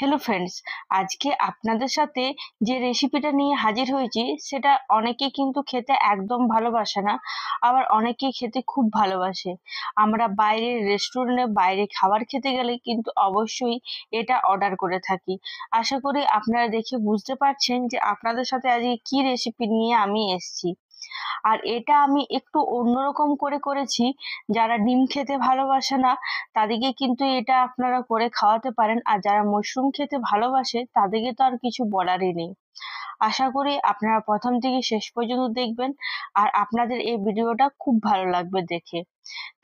Hello friends, আজকে আপনাদের সাথে যে রেসিপিটা নিয়ে হাজির হয়েছি সেটা অনেকে কিন্তু খেতে একদম ভালোবাসে না, আবার অনেকে খেতে খুব ভালোবাসে। আমরা বাইরের রেস্টুরেন্টে বাইরে খাবার খেতে গেলে কিন্তু অবশ্যই এটা অর্ডার করে থাকি। আশা করি আপনারা দেখে বুঝতে পারছেন যে আপনাদের সাথে আজকে কি রেসিপি নিয়ে আমি এসেছি। আর এটা আমি একটু অন্যরকম করে করেছি। যারা ডিম খেতে ভালোবাসে না তাদেরকে কিন্তু এটা আপনারা করে খাওয়াতে পারেন, আর যারা মাশরুম খেতে ভালোবাসে তাদেরকে তো আর কিছু বলারই নেই। আশা করি আপনারা প্রথম থেকে শেষ পর্যন্ত দেখবেন, আর আপনাদের এই ভিডিওটা খুব ভালো লাগবে দেখে।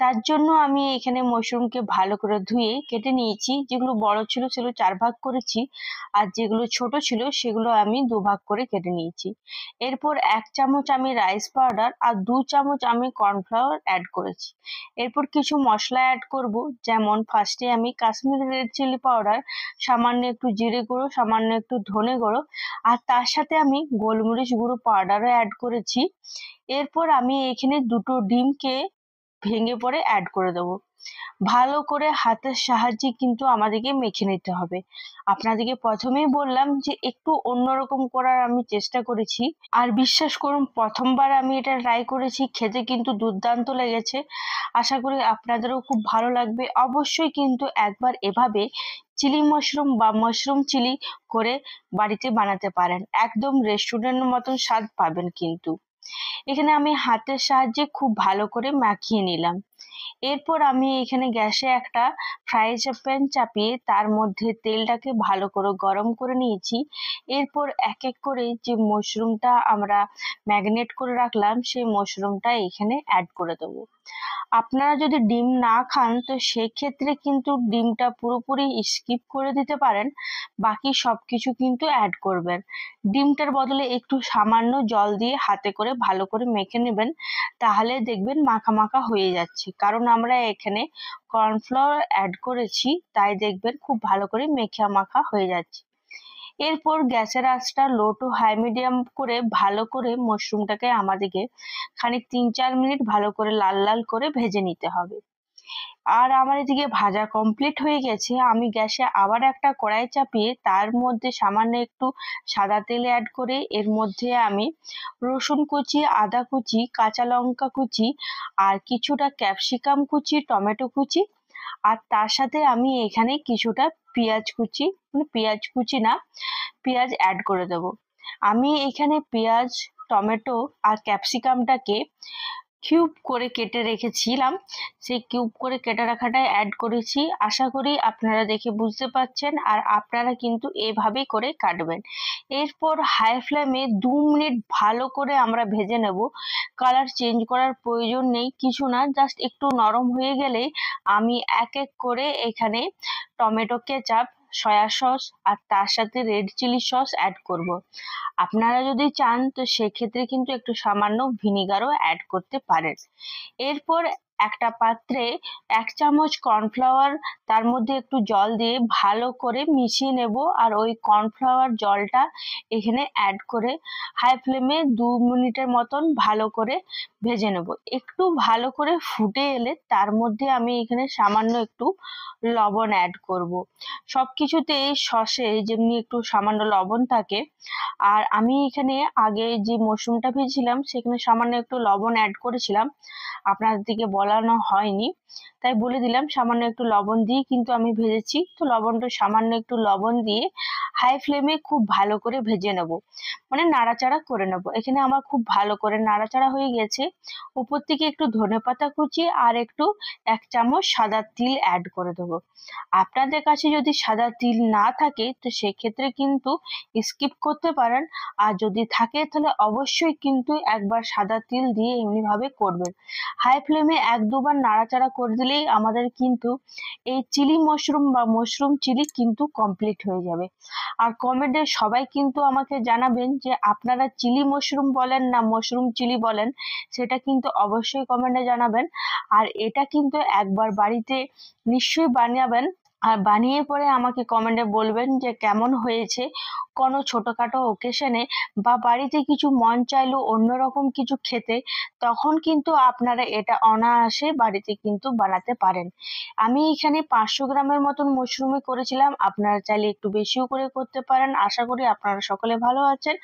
তার জন্য আমি এখানে মাশরুমকে ভালো করে ধুয়ে কেটে নিয়েছি। যেগুলো বড় ছিল সেগুলো 4 ভাগ করেছি, আর যেগুলো ছোট ছিল সেগুলো আমি 2 ভাগ করে কেটে নিয়েছি। এরপর 1 চামচ আমি রাইস পাউডার আর 2 চামচ আমি কর্নফ্লাওয়ার অ্যাড করেছি। এরপর কিছু মশলা অ্যাড করব, যেমন ফার্স্টে আমি কাশ্মীরি রেড চিলি পাউডার, সামান্য একটু জিরে গুঁড়ো, সামান্য একটু ধনে গুঁড়ো, আর তার সাথে আমি গোলমরিচ গুঁড়ো পাউডারও অ্যাড করেছি। এরপর আমি এখানে দুটো ডিমকে ভেঙে পরে অ্যাড করে দেবো। ভালো করে হাতের সাহায্যে কিন্তু আমাদেরকে মেখে নিতে হবে। আপনাদেরকে প্রথমেই বললাম যে একটু অন্যরকম করার আমি চেষ্টা করেছি, আর বিশ্বাস করুন প্রথমবার আমি এটা ট্রাই করেছি, খেতে কিন্তু দুর্দান্ত লেগেছে। আশা করি আপনাদেরও খুব ভালো লাগবে। অবশ্যই কিন্তু একবার এভাবে চিলি মাশরুম বা মাশরুম চিলি করে বাড়িতে বানাতে পারেন, একদম রেস্টুরেন্টের মতন স্বাদ পাবেন কিন্তু। এখানে আমি হাতের সাহায্যে খুব ভালো করে মাখিয়ে নিলাম। এরপর আমি এখানে গ্যাসে একটা ফ্রাই প্যান চাপিয়ে তার মধ্যে তেলটাকে ভালো করে গরম করে নিয়েছি। এরপর এক এক করে যে মাশরুমটা আমরা ম্যারিনেট করে রাখলাম সেই মাশরুমটা এখানে অ্যাড করে দেবো। আপনারা যদি ডিম না খান তো সেক্ষেত্রে কিন্তু ডিমটা পুরোপুরি স্কিপ করে দিতে পারেন, বাকি সবকিছু কিন্তু অ্যাড করবেন। ডিমটার বদলে একটু সামান্য জল দিয়ে হাতে করে ভালো করে মেখে নেবেন, তাহলে দেখবেন মাখা মাখা হয়ে যাচ্ছে, কারণ আমরা এখানে কর্নফ্লাওয়ার অ্যাড করেছি, তাই দেখবেন খুব ভালো করে মেখা মাখা হয়ে যাচ্ছে। এরপর গ্যাসের আঁচটা লো টু হাই মিডিয়াম করে ভালো করে মাশরুমটাকে আমাদেরকে খানিক 3-4 মিনিট ভালো করে লাল লাল করে ভেজে নিতে হবে। আর আমার এদিকে ভাজা কমপ্লিট হয়ে গেছে। আমি গ্যাসে আবার একটা কড়াই চাপিয়ে তার মধ্যে সামান্য একটু সাদা তেল অ্যাড করে এর মধ্যে আমি রসুন কুচি, আদা কুচি, কাঁচা লঙ্কা কুচি, আর কিছুটা ক্যাপসিকাম কুচি, টমেটো কুচি, আর তার সাথে আমি এখানে কিছুটা পেঁয়াজ কুচি, মানে পেঁয়াজ কুচি না, পেঁয়াজ অ্যাড করে দেব। আমি এখানে পেঁয়াজ, টমেটো আর ক্যাপসিকামটাকে কিউব করে কেটে রেখেছিলাম, সেই কিউব করে কেটে রাখাটাই অ্যাড করেছি। আশা করি আপনারা দেখে বুঝতে পারছেন, আর আপনারা কিন্তু এভাবেই করে কাটবেন। এরপর হাই ফ্লেমে 2 মিনিট ভালো করে আমরা ভেজে নেব। কালার চেঞ্জ করার প্রয়োজন নেই, কিছু না, জাস্ট একটু নরম হয়ে গেলেই আমি এক এক করে এখানে টমেটো কেচাপ, সয়া সস আর তার সাথে রেড চিলি সস অ্যাড করব। আপনারা যদি চান তো সেক্ষেত্রে কিন্তু একটু সামান্য ভিনিগারও অ্যাড করতে পারেন। এরপর একটা পাত্রে 1 চামচ কর্নফ্লাওয়ার, তার মধ্যে একটু জল দিয়ে ভালো করে মিশিয়ে নেব, আর ওই কর্নফ্লাওয়ার জলটা এখানে অ্যাড করে হাই ফ্লেমে 2 মিনিটের মতন ভালো করে ভেজে নেব। একটু ভালো করে ফুটে এলে তার মধ্যে আমি এখানে সামান্য একটু লবণ অ্যাড করব। সবকিছুতে সসে যেমনি একটু সামান্য লবণ থাকে, আর আমি এখানে আগে যে মাশরুমটা ভেজেছিলাম সেখানে সামান্য একটু লবণ অ্যাড করেছিলাম, আপনাদেরকে বলানো হয়নি তাই বলে দিলাম। সামান্য একটু লবণ দিয়ে কিন্তু আমি ভেজেছি, তো লবণটা সামান্য একটু লবণ দিয়ে হাই ফ্লেমে খুব ভালো করে ভেজে নেব, মানে নাড়াচাড়া করে নেব। এখানে আমার খুব ভালো করে নাড়াচাড়া হয়ে গেছে। উপর থেকে একটু ধনেপাতা কুচি আর একটু 1 চামচ সাদা তিল অ্যাড করে দেবো। আপনাদের কাছে যদি সাদা তিল না থাকে তো সেক্ষেত্রে কিন্তু স্কিপ করতে পারেন, আর যদি থাকে তাহলে অবশ্যই কিন্তু একবার সাদা তিল দিয়ে এমনিভাবে করবেন। হাই ফ্লেমে 1-2 বার নাড়াচাড়া করে দিলেই আমাদের কিন্তু এই চিলি মাশরুম বা মাশরুম চিলি কিন্তু কমপ্লিট হয়ে যাবে। আর কমেন্টে সবাই কিন্তু আমাকে জানাবেন যে আপনারা চিলি মাশরুম বলেন না মাশরুম চিলি বলেন, সেটা কিন্তু অবশ্যই কমেন্টে জানাবেন। আর এটা কিন্তু একবার বাড়িতে নিশ্চয়ই বানাবেন, আর বানিয়ে পরে আমাকে কমেন্টে বলবেন যে কেমন হয়েছে। কোনো ছোটখাটো ওকেশনে বা বাড়িতে কিছু মন চাইলো অন্যরকম কিছু খেতে, তখন কিন্তু আপনারা এটা অনায়াসে বাড়িতে কিন্তু বানাতে পারেন। আমি এখানে 500 গ্রামের মতন মশরুমই করেছিলাম, আপনারা চাইলে একটু বেশিও করে করতে পারেন। আশা করি আপনারা সকলে ভালো আছেন।